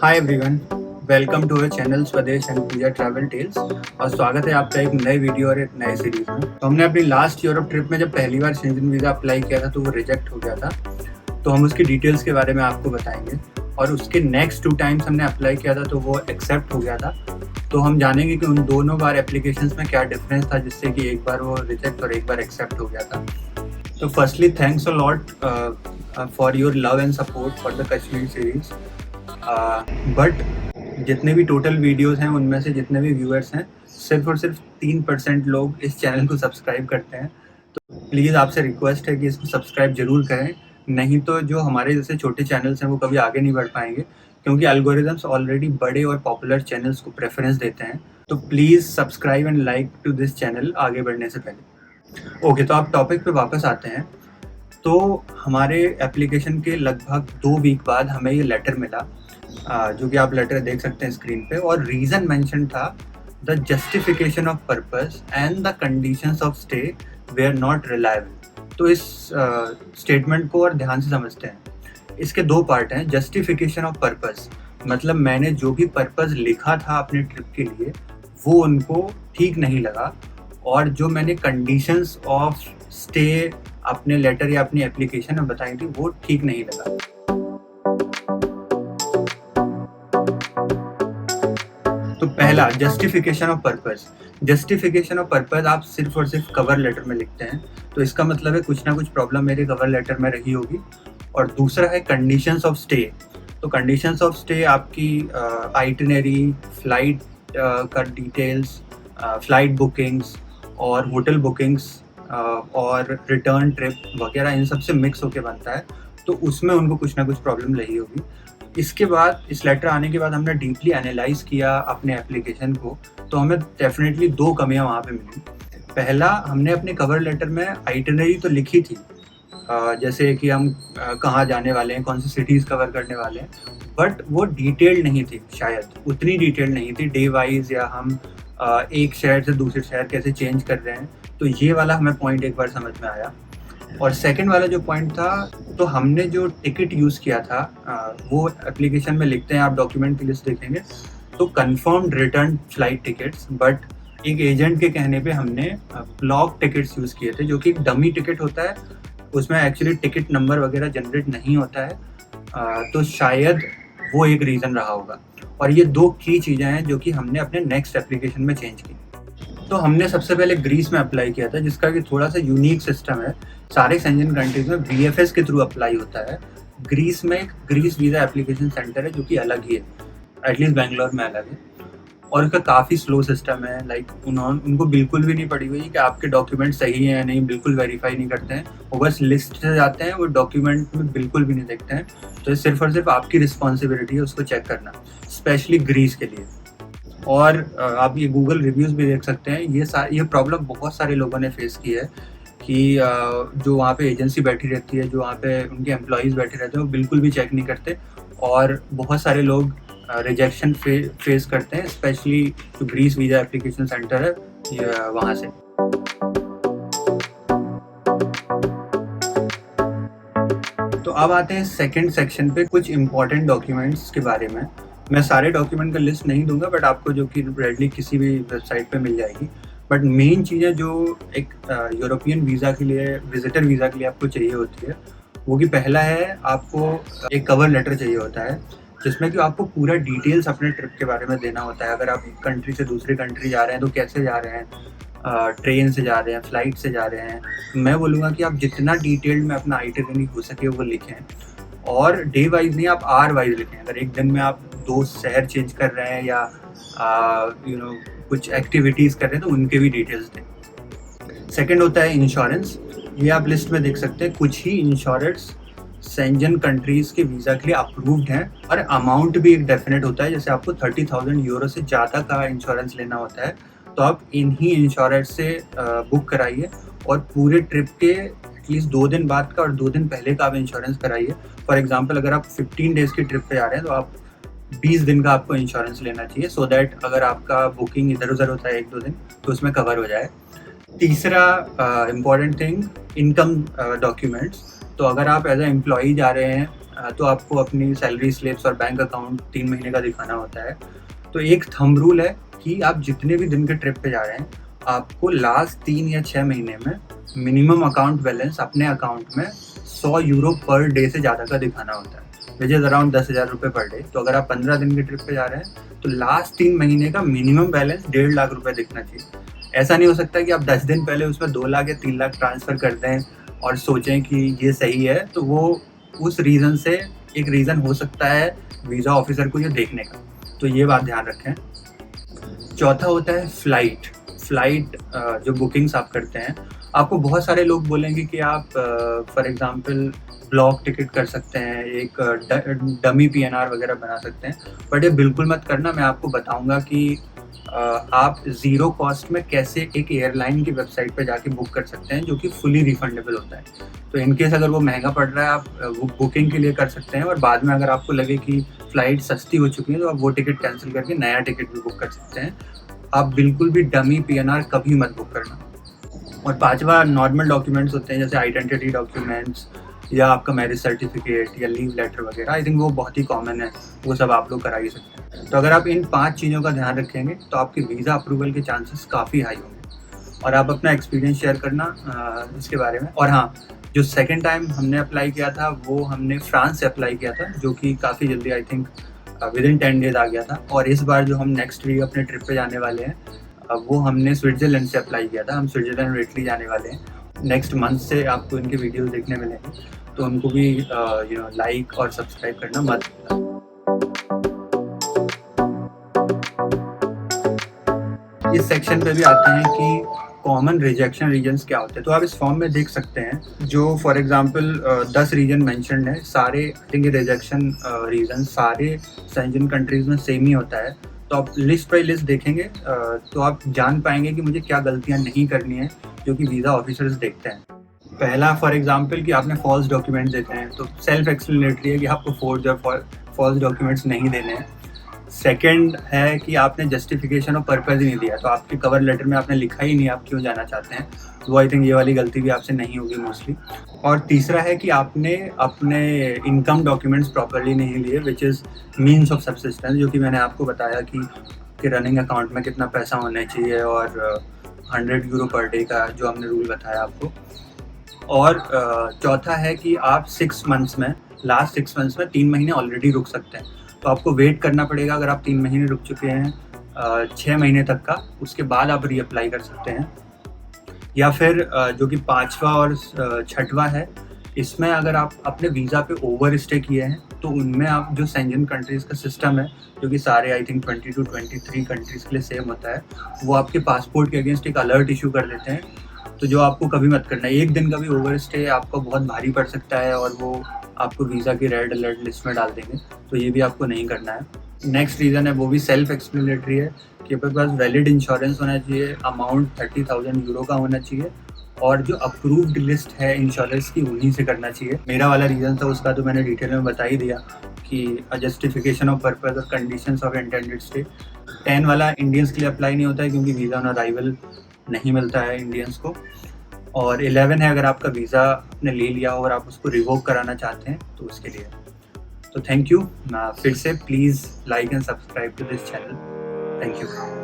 Hi everyone, welcome to our channel Swadesh and Pooja travel tales. और स्वागत है आपका एक नए वीडियो और एक नए सीरीज में। तो हमने अपनी लास्ट यूरोप ट्रिप में जब पहली बार शेंजन वीज़ा अप्लाई किया था तो वो रिजेक्ट हो गया था, तो हम उसकी डिटेल्स के बारे में आपको बताएंगे। और उसके नेक्स्ट 2 टाइम्स हमने अप्लाई किया था तो वो एक्सेप्ट हो गया था, तो हम जानेंगे कि उन दोनों बार एप्लीकेशंस में क्या डिफरेंस था जिससे कि एक बार वो रिजेक्ट और एक बार एक्सेप्ट हो गया था। तो firstly thanks a lot for your love and support for the Kashmir series. But जितने भी टोटल वीडियोस हैं उनमें से जितने भी व्यूअर्स हैं सिर्फ और सिर्फ 3% लोग इस चैनल को सब्सक्राइब करते हैं। तो प्लीज़ आपसे रिक्वेस्ट है कि इसको सब्सक्राइब जरूर करें, नहीं तो जो हमारे जैसे छोटे चैनल्स हैं वो कभी आगे नहीं बढ़ पाएंगे, क्योंकि एल्गोरिदम्स ऑलरेडी बड़े और पॉपुलर चैनल्स को प्रेफरेंस देते हैं। तो please subscribe and like to this channel आगे बढ़ने से पहले। ओके, तो आप टॉपिक पे वापस आते हैं। तो हमारे एप्लीकेशन के लगभग 2 वीक बाद हमें ये लेटर मिला, जो कि आप लेटर देख सकते हैं स्क्रीन पे, और रीज़न मेंशन था the justification of purpose and the conditions of stay were not reliable. तो इस स्टेटमेंट को और ध्यान से समझते हैं। इसके 2 पार्ट हैं। जस्टिफिकेशन ऑफ पर्पस मतलब मैंने जो भी पर्पस लिखा था अपने ट्रिप के लिए वो उनको ठीक नहीं लगा, और जो मैंने कंडीशंस ऑफ स्टे अपने लेटर या अपनी एप्लीकेशन में बताई थी वो ठीक नहीं लगा। तो पहला, justification of purpose. Justification of purpose आप सिर्फ और सिर्फ कवर लेटर में लिखते हैं, तो इसका मतलब है कुछ ना कुछ प्रॉब्लम मेरे कवर लेटर में रही होगी। और दूसरा है कंडीशंस ऑफ स्टे। तो कंडीशंस ऑफ स्टे आपकी आइटिनरी, फ्लाइट का डिटेल्स, फ्लाइट बुकिंग्स और होटल बुकिंग्स और रिटर्न ट्रिप वगैरह इन सब से मिक्स होके बनता है, तो उसमें उनको कुछ ना कुछ प्रॉब्लम रही होगी। इसके बाद इस लेटर आने के बाद हमने डीपली एनालाइज किया अपने एप्लीकेशन को, तो हमें डेफिनेटली 2 कमियां वहाँ पे मिली। पहला, हमने अपने कवर लेटर में आइटिनरी तो लिखी थी, जैसे कि हम कहाँ जाने वाले हैं, कौन सी सिटीज़ कवर करने वाले हैं, बट वो डिटेल्ड नहीं थी, शायद उतनी डिटेल्ड नहीं थी डे वाइज, या हम एक शहर से दूसरे शहर कैसे चेंज कर रहे हैं। तो ये वाला हमें पॉइंट एक बार समझ में आया। और सेकंड वाला जो पॉइंट था, तो हमने जो टिकट यूज़ किया था वो एप्लीकेशन में लिखते हैं, आप डॉक्यूमेंट की लिस्ट देखेंगे तो confirmed return flight tickets, but एक एजेंट के कहने पे हमने ब्लॉक टिकट्स यूज़ किए थे, जो कि एक डमी टिकट होता है, उसमें एक्चुअली टिकट नंबर वगैरह जनरेट नहीं होता है। तो शायद वो एक रीज़न रहा होगा। और ये 2 की चीज़ें हैं जो कि हमने अपने नेक्स्ट एप्लीकेशन में चेंज की। तो हमने सबसे पहले ग्रीस में अप्लाई किया था, जिसका कि थोड़ा सा यूनिक सिस्टम है। सारे शेंजन कंट्रीज में VFS के थ्रू अप्लाई होता है। ग्रीस में एक ग्रीस वीज़ा एप्लीकेशन सेंटर है जो कि अलग ही है, एटलीस्ट बेंगलोर में अलग है, और उसका काफ़ी स्लो सिस्टम है। लाइक उनको बिल्कुल भी नहीं पड़ी हुई कि आपके डॉक्यूमेंट सही हैं या नहीं, बिल्कुल वेरीफाई नहीं करते हैं, वो बस लिस्ट से जाते हैं, वो डॉक्यूमेंट में बिल्कुल भी नहीं देखते हैं। तो सिर्फ और सिर्फ आपकी रिस्पॉन्सिबिलिटी है उसको चेक करना, स्पेशली ग्रीस के लिए। और आप ये गूगल रिव्यूज़ भी देख सकते हैं। ये प्रॉब्लम बहुत सारे लोगों ने फेस की है कि जो वहाँ पे एजेंसी बैठी रहती है, जो वहाँ पे उनके एम्प्लॉयज़ बैठे रहते हैं, वो बिल्कुल भी चेक नहीं करते, और बहुत सारे लोग रिजेक्शन फेस करते हैं, स्पेशली जो ग्रीस वीज़ा एप्लीकेशन सेंटर है वहाँ से। तो अब आते हैं सेकंड सेक्शन पे, कुछ इम्पॉर्टेंट डॉक्यूमेंट्स के बारे में। मैं सारे डॉक्यूमेंट का लिस्ट नहीं दूंगा, बट आपको जो कि रेडली किसी भी वेबसाइट पे मिल जाएगी। बट मेन चीज़ें जो एक यूरोपियन वीज़ा के लिए, विजिटर वीज़ा के लिए आपको चाहिए होती है, वो कि पहला है, आपको एक कवर लेटर चाहिए होता है जिसमें कि आपको पूरा डिटेल्स अपने ट्रिप के बारे में देना होता है। अगर आप एक कंट्री से दूसरी कंट्री जा रहे हैं तो कैसे जा रहे हैं, ट्रेन से जा रहे हैं, फ्लाइट से जा रहे हैं। मैं बोलूँगा कि आप जितना डिटेल्ड में अपना आइटिनरी हो सके वो लिखें, और डे वाइज नहीं, आप आवर वाइज लिखें। अगर एक दिन में आप 2 शहर चेंज कर रहे हैं या कुछ एक्टिविटीज़ कर रहे हैं तो उनके भी डिटेल्स दें। सेकंड होता है इंश्योरेंस। ये आप लिस्ट में देख सकते हैं, कुछ ही इंश्योरेंस शेंजन कंट्रीज़ के वीज़ा के लिए अप्रूव्ड हैं, और अमाउंट भी एक डेफिनेट होता है। जैसे आपको 30,000 यूरो से ज़्यादा का इंश्योरेंस लेना होता है, तो आप इन्हीं इंश्योरेंस से बुक कराइए, और पूरे ट्रिप के एटलीस्ट 2 दिन बाद का और 2 दिन पहले का आप इंश्योरेंस कराइए। फॉर एग्जांपल, अगर आप 15 डेज़ की ट्रिप पे जा रहे हैं तो आप 20 दिन का आपको इंश्योरेंस लेना चाहिए, सो दैट अगर आपका बुकिंग इधर उधर होता है 1-2 दिन तो उसमें कवर हो जाए। तीसरा इम्पॉर्टेंट थिंग, इनकम डॉक्यूमेंट्स। तो अगर आप एज ए एम्प्लॉई जा रहे हैं तो आपको अपनी सैलरी स्लिप्स और बैंक अकाउंट 3 महीने का दिखाना होता है। तो एक थंब रूल है कि आप जितने भी दिन के ट्रिप पे जा रहे हैं, आपको लास्ट 3 या 6 महीने में मिनिमम अकाउंट बैलेंस अपने अकाउंट में 100 यूरो पर डे से ज़्यादा का दिखाना होता है, विच इज़ अराउंड 10,000 रुपये पर डे। तो अगर आप 15 दिन के ट्रिप पे जा रहे हैं तो लास्ट 3 महीने का मिनिमम बैलेंस 1.5 लाख रुपये दिखना चाहिए। ऐसा नहीं हो सकता कि आप 10 दिन पहले उसमें 2 लाख या 3 लाख ट्रांसफ़र कर दें और सोचें कि ये सही है, तो वो उस रीज़न से एक रीज़न हो सकता है वीज़ा ऑफिसर को ये देखने का, तो ये बात ध्यान रखें। चौथा होता है फ़्लाइट जो बुकिंग्स आप करते हैं। आपको बहुत सारे लोग बोलेंगे कि आप फॉर एग्ज़ाम्पल ब्लॉक टिकट कर सकते हैं, एक डमी पीएनआर वगैरह बना सकते हैं, बट ये बिल्कुल मत करना। मैं आपको बताऊंगा कि आप ज़ीरो कॉस्ट में कैसे एक एयरलाइन की वेबसाइट पे जाके बुक कर सकते हैं, जो कि फुली रिफंडेबल होता है। तो इनकेस अगर वो महंगा पड़ रहा है, आप बुकिंग के लिए कर सकते हैं, और बाद में अगर आपको लगे कि फ़्लाइट सस्ती हो चुकी है तो आप वो टिकट कैंसिल करके नया टिकट भी बुक कर सकते हैं। आप बिल्कुल भी डमी पीएनआर कभी मत बुक करना। और पांचवा नॉर्मल डॉक्यूमेंट्स होते हैं, जैसे आइडेंटिटी डॉक्यूमेंट्स या आपका मैरिज सर्टिफिकेट या लीव लेटर वगैरह। आई थिंक वो बहुत ही कॉमन है, वो सब आप लोग करा ही सकते हैं। तो अगर आप इन 5 चीज़ों का ध्यान रखेंगे तो आपके वीज़ा अप्रूवल के चांसेस काफ़ी हाई होंगे। और आप अपना एक्सपीरियंस शेयर करना इसके बारे में। और हाँ, जो सेकेंड टाइम हमने अप्लाई किया था वो हमने फ्रांस से अप्लाई किया था, जो कि काफ़ी जल्दी, आई थिंक विदिन 10 डेज आ गया था। और इस बार जो हम नेक्स्ट वीक अपने ट्रिप पे जाने वाले हैं, वो हमने स्विट्ज़रलैंड से अप्लाई किया था। हम स्विट्ज़रलैंड और इटली जाने वाले हैं नेक्स्ट मंथ से। आपको इनके वीडियोस देखने मिलेंगे, तो उनको भी लाइक और सब्सक्राइब करना मत भूलना। इस सेक्शन पे भी आते हैं कि कॉमन रिजेक्शन रीजन्स क्या होते हैं। तो आप इस फॉर्म में देख सकते हैं, जो फॉर एग्जांपल 10 रीजन मेंशन्ड है। सारे आई थिंक रिजेक्शन रीजन सारे सेंजन कंट्रीज में सेम ही होता है। तो आप लिस्ट बाई लिस्ट देखेंगे तो आप जान पाएंगे कि मुझे क्या गलतियां नहीं करनी है, जो कि वीज़ा ऑफिसर्स देखते हैं। पहला फॉर एग्जांपल कि आपने फॉल्स डॉक्यूमेंट्स देते हैं, तो सेल्फ एक्सप्लेनेटरी है कि आपको फॉल्स डॉक्यूमेंट्स नहीं देने हैं। सेकंड है कि आपने जस्टिफिकेशन और पर्पज़ ही नहीं दिया, तो आपके कवर लेटर में आपने लिखा ही नहीं आप क्यों जाना चाहते हैं। तो आई थिंक ये वाली गलती भी आपसे नहीं होगी मोस्टली। और तीसरा है कि आपने अपने इनकम डॉक्यूमेंट्स प्रॉपरली नहीं लिए, which is means of subsistence, जो कि मैंने आपको बताया कि रनिंग अकाउंट में कितना पैसा होना चाहिए, और 100 यूरो पर डे का जो हमने रूल बताया आपको। और चौथा है कि आप 6 मंथ्स में, लास्ट 6 मंथ्स में 3 महीने ऑलरेडी रुक सकते हैं। तो आपको वेट करना पड़ेगा। अगर आप 3 महीने रुक चुके हैं 6 महीने तक का, उसके बाद आप रीअप्लाई कर सकते हैं। या फिर जो कि 5वां और 6वां है, इसमें अगर आप अपने वीज़ा पे ओवर स्टे किए हैं तो उनमें आप जो सेंजन कंट्रीज़ का सिस्टम है, जो कि सारे आई थिंक 20 to 23 कंट्रीज़ के लिए सेम होता है, वो आपके पासपोर्ट के अगेंस्ट एक अलर्ट इशू कर देते हैं। तो जो आपको कभी मत करना है। 1 दिन का भी ओवर स्टे आपको बहुत भारी पड़ सकता है, और वो आपको वीज़ा की रेड अलर्ट लिस्ट में डाल देंगे, तो ये भी आपको नहीं करना है। नेक्स्ट रीज़न है, वो भी सेल्फ एक्सप्लेनेटरी है कि आपके पास वैलिड इंश्योरेंस होना चाहिए, अमाउंट 30,000 यूरो का होना चाहिए, और जो अप्रूव्ड लिस्ट है इंश्योरेंस की उन्हीं से करना चाहिए। मेरा वाला रीज़न था, उसका तो मैंने डिटेल में बता ही दिया कि जस्टिफिकेशन ऑफ पर्पस और कंडीशंस ऑफ इंटेंडेड स्टे। 10 वाला इंडियंस के लिए अप्लाई नहीं होता है, क्योंकि वीज़ा ऑन अराइवल नहीं मिलता है इंडियंस को। और 11 है, अगर आपका वीज़ा आपने ले लिया हो और आप उसको रिवोक कराना चाहते हैं तो उसके लिए। तो थैंक यू। फिर से please like and subscribe to this channel. Thank you.